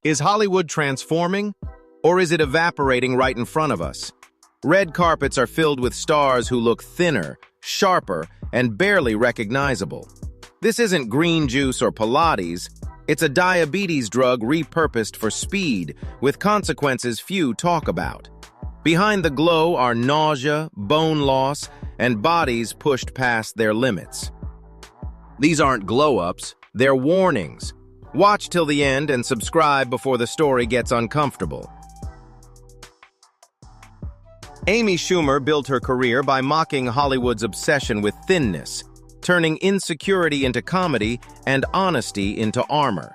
Is Hollywood transforming, or is it evaporating right in front of us? Red carpets are filled with stars who look thinner, sharper, and barely recognizable. This isn't green juice or Pilates. It's a diabetes drug repurposed for speed, with consequences few talk about. Behind the glow are nausea, bone loss, and bodies pushed past their limits. These aren't glow-ups, they're warnings. Watch till the end and subscribe before the story gets uncomfortable. Amy Schumer built her career by mocking Hollywood's obsession with thinness, turning insecurity into comedy and honesty into armor.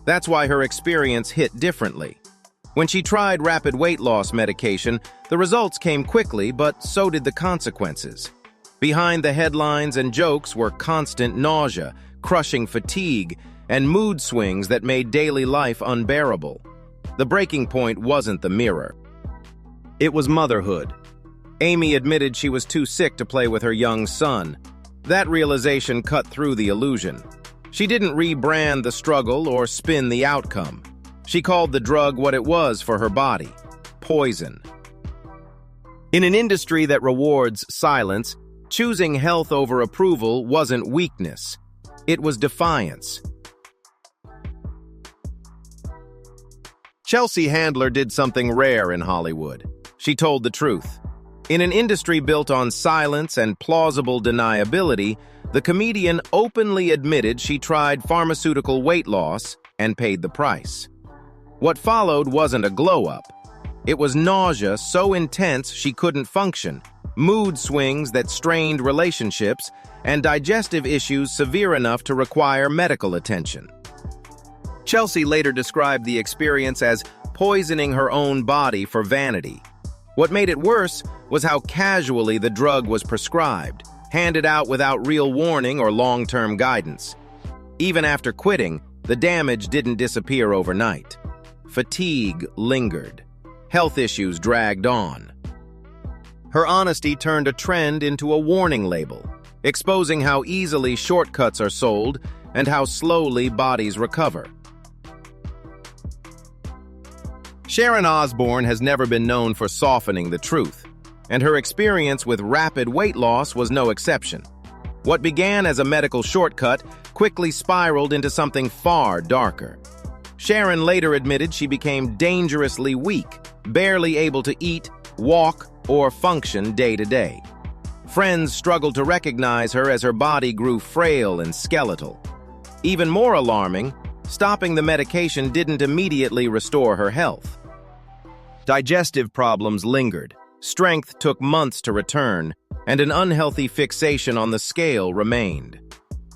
That's why her experience hit differently. When she tried rapid weight loss medication, the results came quickly, but so did the consequences. Behind the headlines and jokes were constant nausea, crushing fatigue, and mood swings that made daily life unbearable. The breaking point wasn't the mirror. It was motherhood. Amy admitted she was too sick to play with her young son. That realization cut through the illusion. She didn't rebrand the struggle or spin the outcome. She called the drug what it was for her body: poison. In an industry that rewards silence, choosing health over approval wasn't weakness. It was defiance. Chelsea Handler did something rare in Hollywood. She told the truth. In an industry built on silence and plausible deniability, the comedian openly admitted she tried pharmaceutical weight loss and paid the price. What followed wasn't a glow-up. It was nausea so intense she couldn't function, mood swings that strained relationships, and digestive issues severe enough to require medical attention. Chelsea later described the experience as poisoning her own body for vanity. What made it worse was how casually the drug was prescribed, handed out without real warning or long-term guidance. Even after quitting, the damage didn't disappear overnight. Fatigue lingered. Health issues dragged on. Her honesty turned a trend into a warning label, exposing how easily shortcuts are sold and how slowly bodies recover. Sharon Osbourne has never been known for softening the truth, and her experience with rapid weight loss was no exception. What began as a medical shortcut quickly spiraled into something far darker. Sharon later admitted she became dangerously weak, barely able to eat, walk, or function day to day. Friends struggled to recognize her as her body grew frail and skeletal. Even more alarming, stopping the medication didn't immediately restore her health. Digestive problems lingered, strength took months to return, and an unhealthy fixation on the scale remained.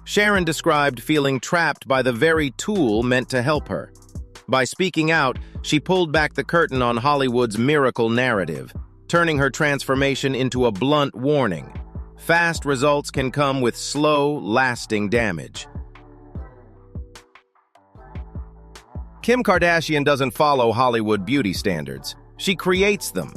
Sharon described feeling trapped by the very tool meant to help her. By speaking out, she pulled back the curtain on Hollywood's miracle narrative, turning her transformation into a blunt warning. Fast results can come with slow, lasting damage. Kim Kardashian doesn't follow Hollywood beauty standards. She creates them.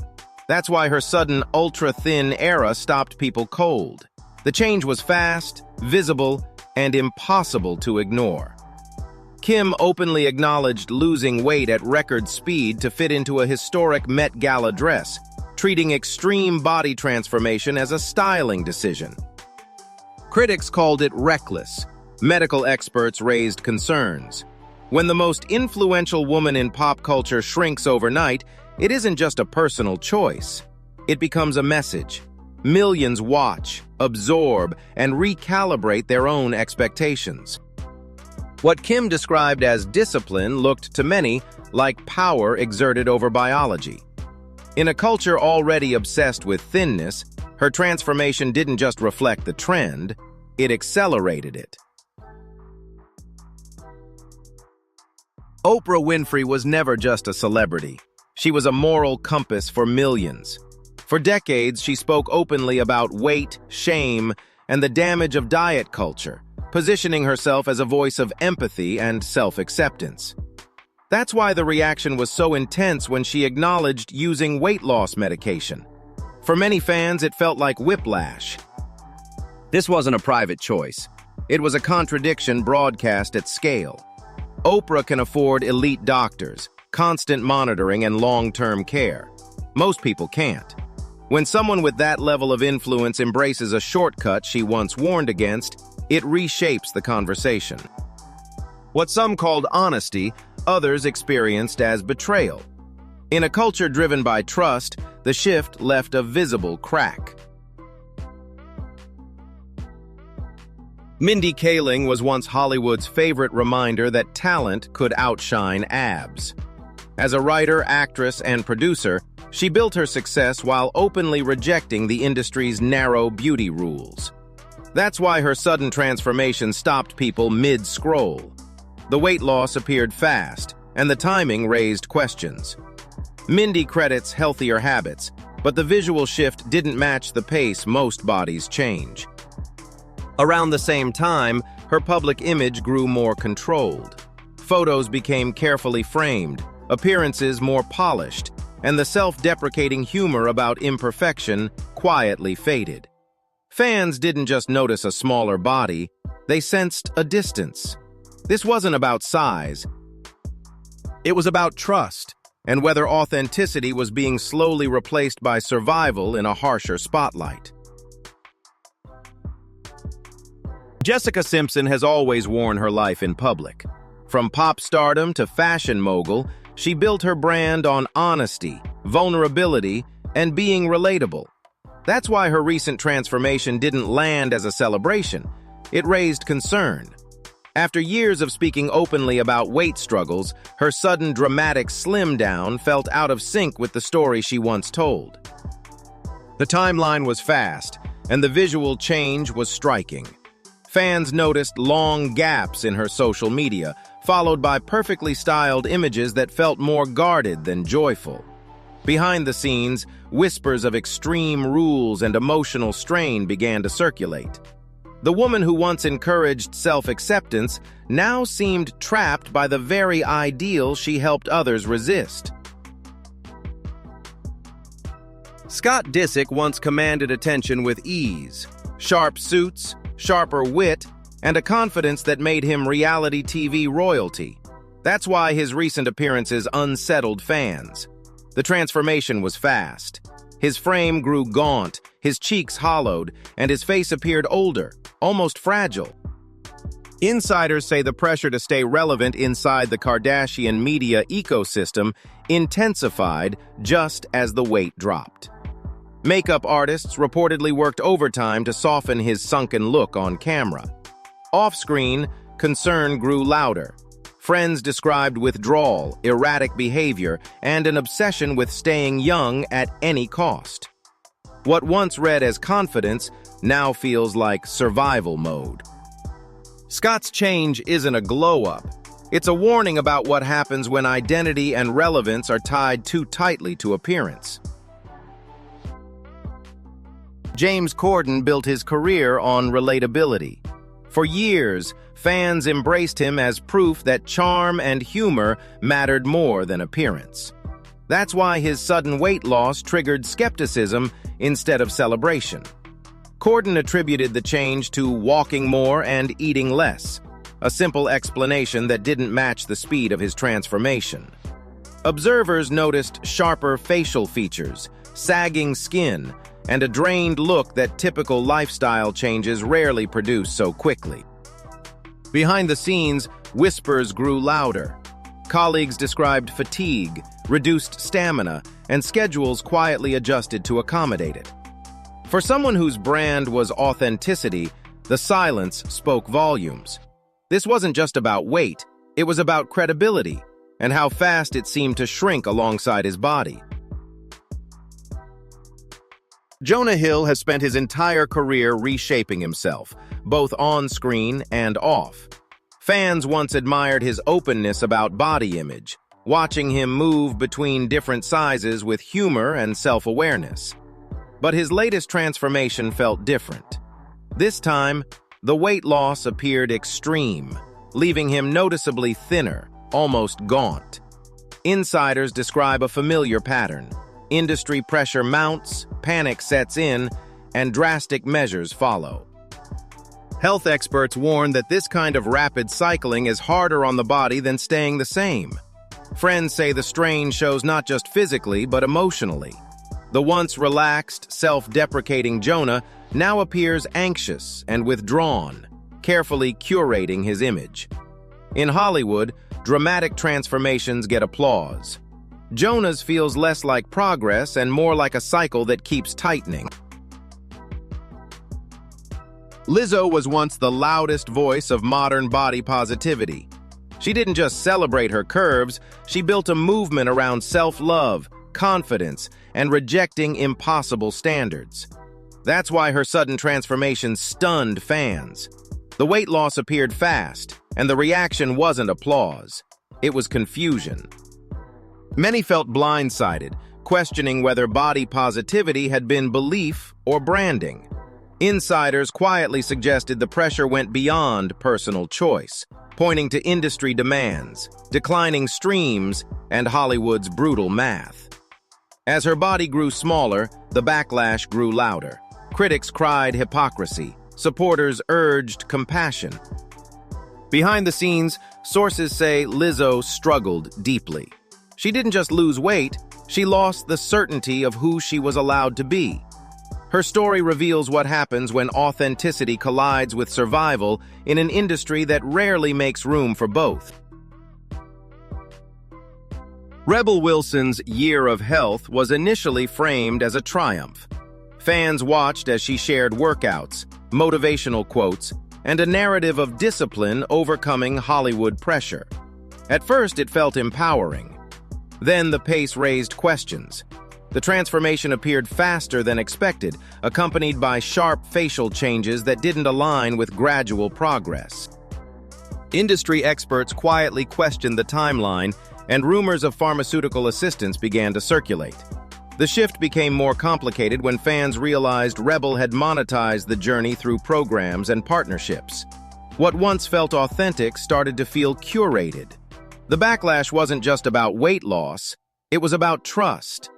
That's why her sudden ultra-thin era stopped people cold. The change was fast, visible, and impossible to ignore. Kim openly acknowledged losing weight at record speed to fit into a historic Met Gala dress, treating extreme body transformation as a styling decision. Critics called it reckless. Medical experts raised concerns. When the most influential woman in pop culture shrinks overnight, it isn't just a personal choice. It becomes a message. Millions watch, absorb, and recalibrate their own expectations. What Kim described as discipline looked to many like power exerted over biology. In a culture already obsessed with thinness, her transformation didn't just reflect the trend, it accelerated it. Oprah Winfrey was never just a celebrity. She was a moral compass for millions. For decades, she spoke openly about weight, shame, and the damage of diet culture, positioning herself as a voice of empathy and self-acceptance. That's why the reaction was so intense when she acknowledged using weight loss medication. For many fans, it felt like whiplash. This wasn't a private choice. It was a contradiction broadcast at scale. Oprah can afford elite doctors, constant monitoring, and long-term care. Most people can't. When someone with that level of influence embraces a shortcut she once warned against, it reshapes the conversation. What some called honesty, others experienced as betrayal. In a culture driven by trust, the shift left a visible crack. Mindy Kaling was once Hollywood's favorite reminder that talent could outshine abs. As a writer, actress, and producer, she built her success while openly rejecting the industry's narrow beauty rules. That's why her sudden transformation stopped people mid-scroll. The weight loss appeared fast, and the timing raised questions. Mindy credits healthier habits, but the visual shift didn't match the pace most bodies change. Around the same time, her public image grew more controlled. Photos became carefully framed, appearances more polished, and the self-deprecating humor about imperfection quietly faded. Fans didn't just notice a smaller body, they sensed a distance. This wasn't about size. It was about trust, and whether authenticity was being slowly replaced by survival in a harsher spotlight. Jessica Simpson has always worn her life in public. From pop stardom to fashion mogul, she built her brand on honesty, vulnerability, and being relatable. That's why her recent transformation didn't land as a celebration. It raised concern. After years of speaking openly about weight struggles, her sudden dramatic slim down felt out of sync with the story she once told. The timeline was fast, and the visual change was striking. Fans noticed long gaps in her social media, followed by perfectly styled images that felt more guarded than joyful. Behind the scenes, whispers of extreme rules and emotional strain began to circulate. The woman who once encouraged self-acceptance now seemed trapped by the very ideal she helped others resist. Scott Disick once commanded attention with ease, sharp suits, sharper wit, and a confidence that made him reality TV royalty. That's why his recent appearances unsettled fans. The transformation was fast. His frame grew gaunt, his cheeks hollowed, and his face appeared older, almost fragile. Insiders say the pressure to stay relevant inside the Kardashian media ecosystem intensified just as the weight dropped. Makeup artists reportedly worked overtime to soften his sunken look on camera. Off-screen, concern grew louder. Friends described withdrawal, erratic behavior, and an obsession with staying young at any cost. What once read as confidence now feels like survival mode. Scott's change isn't a glow-up. It's a warning about what happens when identity and relevance are tied too tightly to appearance. James Corden built his career on relatability. For years, fans embraced him as proof that charm and humor mattered more than appearance. That's why his sudden weight loss triggered skepticism instead of celebration. Corden attributed the change to walking more and eating less, a simple explanation that didn't match the speed of his transformation. Observers noticed sharper facial features, sagging skin, and a drained look that typical lifestyle changes rarely produce so quickly. Behind the scenes, whispers grew louder. Colleagues described fatigue, reduced stamina, and schedules quietly adjusted to accommodate it. For someone whose brand was authenticity, the silence spoke volumes. This wasn't just about weight, it was about credibility, and how fast it seemed to shrink alongside his body. Jonah Hill has spent his entire career reshaping himself, both on-screen and off. Fans once admired his openness about body image, watching him move between different sizes with humor and self-awareness. But his latest transformation felt different. This time, the weight loss appeared extreme, leaving him noticeably thinner, almost gaunt. Insiders describe a familiar pattern. Industry pressure mounts, panic sets in, and drastic measures follow. Health experts warn that this kind of rapid cycling is harder on the body than staying the same. Friends say the strain shows not just physically, but emotionally. The once relaxed, self-deprecating Jonah now appears anxious and withdrawn, carefully curating his image. In Hollywood, dramatic transformations get applause. Jonah's feels less like progress and more like a cycle that keeps tightening. Lizzo was once the loudest voice of modern body positivity. She didn't just celebrate her curves, she built a movement around self-love, confidence, and rejecting impossible standards. That's why her sudden transformation stunned fans. The weight loss appeared fast, and the reaction wasn't applause. It was confusion. Many felt blindsided, questioning whether body positivity had been belief or branding. Insiders quietly suggested the pressure went beyond personal choice, pointing to industry demands, declining streams, and Hollywood's brutal math. As her body grew smaller, the backlash grew louder. Critics cried hypocrisy. Supporters urged compassion. Behind the scenes, sources say Lizzo struggled deeply. She didn't just lose weight, she lost the certainty of who she was allowed to be. Her story reveals what happens when authenticity collides with survival in an industry that rarely makes room for both. Rebel Wilson's Year of Health was initially framed as a triumph. Fans watched as she shared workouts, motivational quotes, and a narrative of discipline overcoming Hollywood pressure. At first, it felt empowering. Then the pace raised questions. The transformation appeared faster than expected, accompanied by sharp facial changes that didn't align with gradual progress. Industry experts quietly questioned the timeline, and rumors of pharmaceutical assistance began to circulate. The shift became more complicated when fans realized Rebel had monetized the journey through programs and partnerships. What once felt authentic started to feel curated. The backlash wasn't just about weight loss, it was about trust.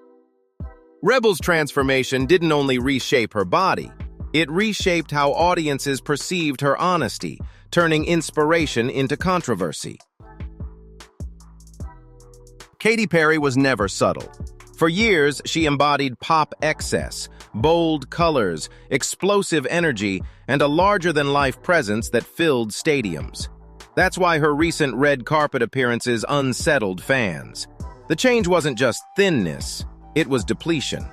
Rebel's transformation didn't only reshape her body, it reshaped how audiences perceived her honesty, turning inspiration into controversy. Katy Perry was never subtle. For years, she embodied pop excess, bold colors, explosive energy, and a larger-than-life presence that filled stadiums. That's why her recent red carpet appearances unsettled fans. The change wasn't just thinness, it was depletion.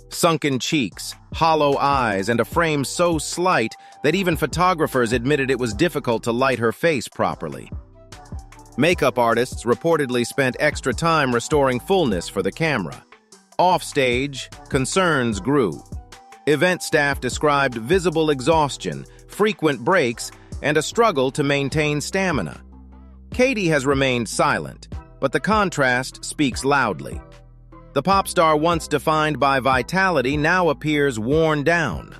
Sunken cheeks, hollow eyes, and a frame so slight that even photographers admitted it was difficult to light her face properly. Makeup artists reportedly spent extra time restoring fullness for the camera. Offstage, concerns grew. Event staff described visible exhaustion, frequent breaks, and a struggle to maintain stamina. Katy has remained silent, but the contrast speaks loudly. The pop star once defined by vitality now appears worn down.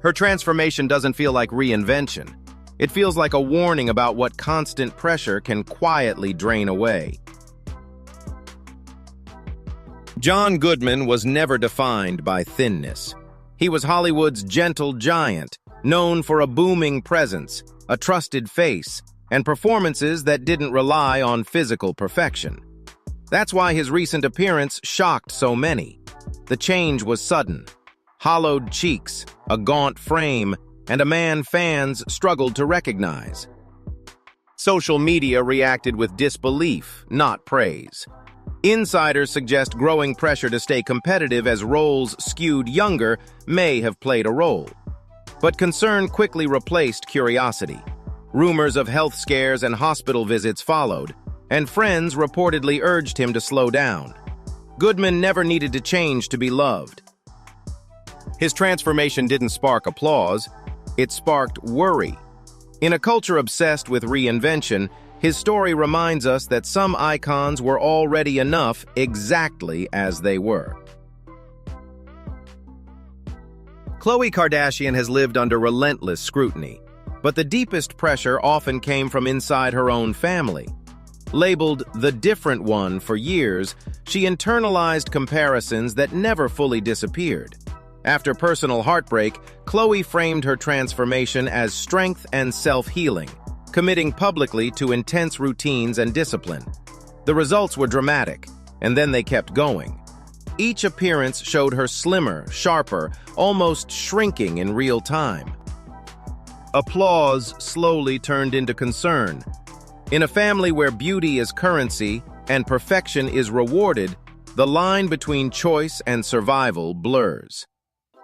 Her transformation doesn't feel like reinvention. It feels like a warning about what constant pressure can quietly drain away. John Goodman was never defined by thinness. He was Hollywood's gentle giant, known for a booming presence, a trusted face, and performances that didn't rely on physical perfection. That's why his recent appearance shocked so many. The change was sudden. Hollowed cheeks, a gaunt frame, and a man fans struggled to recognize. Social media reacted with disbelief, not praise. Insiders suggest growing pressure to stay competitive as roles skewed younger may have played a role. But concern quickly replaced curiosity. Rumors of health scares and hospital visits followed, and friends reportedly urged him to slow down. Goodman never needed to change to be loved. His transformation didn't spark applause, it sparked worry. In a culture obsessed with reinvention, his story reminds us that some icons were already enough exactly as they were. Khloé Kardashian has lived under relentless scrutiny, but the deepest pressure often came from inside her own family. Labeled the different one for years, she internalized comparisons that never fully disappeared. After personal heartbreak, Khloé framed her transformation as strength and self-healing, committing publicly to intense routines and discipline. The results were dramatic, and then they kept going. Each appearance showed her slimmer, sharper, almost shrinking in real time. Applause slowly turned into concern. In a family where beauty is currency and perfection is rewarded, the line between choice and survival blurs.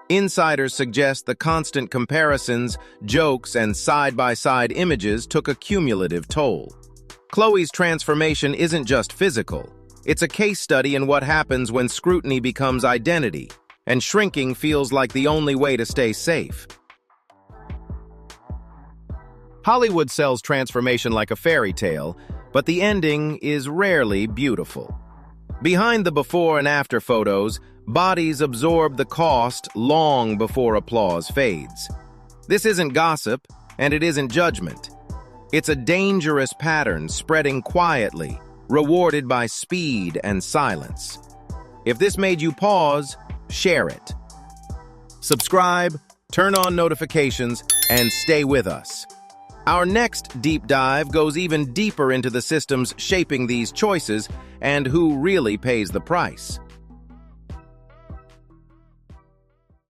Insiders suggest the constant comparisons, jokes, and side-by-side images took a cumulative toll. Khloé's transformation isn't just physical. It's a case study in what happens when scrutiny becomes identity, and shrinking feels like the only way to stay safe. Hollywood sells transformation like a fairy tale, but the ending is rarely beautiful. Behind the before and after photos, bodies absorb the cost long before applause fades. This isn't gossip, and it isn't judgment. It's a dangerous pattern spreading quietly, rewarded by speed and silence. If this made you pause, share it. Subscribe, turn on notifications, and stay with us. Our next deep dive goes even deeper into the systems shaping these choices and who really pays the price.